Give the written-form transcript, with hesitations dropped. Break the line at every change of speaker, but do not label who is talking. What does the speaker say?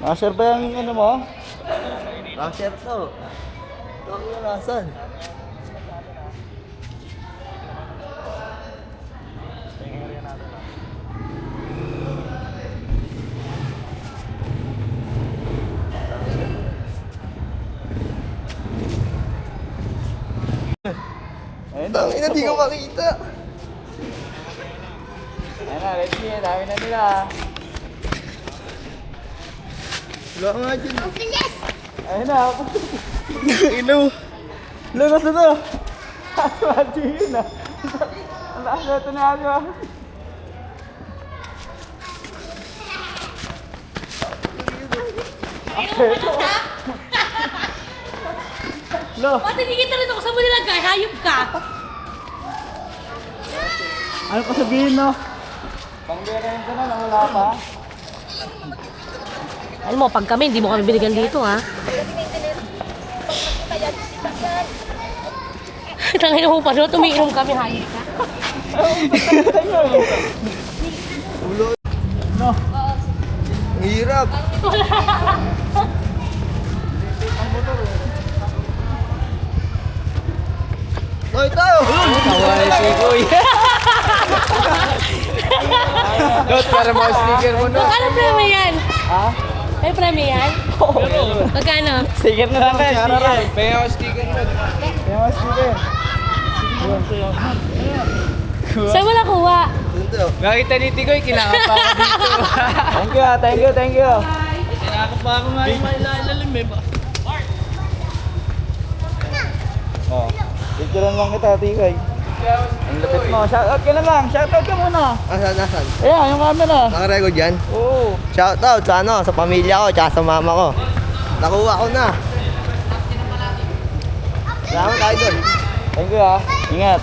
Master ba yung ano mo?
Rusher to. Ito yung rasan.
Ayun.
Tangina, di ko makita.
Ayun na, let's see. Dami na nila.
Wala nga dyan.
Ayun na.
Ilaw.
Lunas na to. Aswati yun ah. Ang lakas na ito na ako. Lo,
Pati hindi kita rin ako sa mo nilagay, hayop ka.
ano pa sabihin no? Pangbirahin ko na, nawala pa.
Alam mo, pag kami, hindi mo kami binigyan dito, ha? Tangin mo pa doon, tumiinom kami, hayop ka.
No.
Ang hirap. Hoy, tayo!
Nawala si Kuy. Dot, para mga sticker mo na.
Magkano premyo yan?
Ha?
May premyo yan? Magkano?
Sticker na lang tayo, sticker. Paya ko sticker mo. Paya ko sticker.
Saan mo nakuha?
Dito.
Nakita ni Tigoy, kinakap pa ako dito. Thank you, thank you, thank you. Kinakap pa ako nga yung mailalim eh ba? Oh, picturean lang kita, Tigoy. Ang lapit mo. Shoutout ka na lang. Shoutout ka muna.
Nasaan?
Ayan, yung camera.
Nakarecord yan?
Oo.
Shoutout sa ano, sa pamilya ko, tsaka sa mama ko. Nakuha ko na. Salamat, idol.
Thank you ah. Ingat.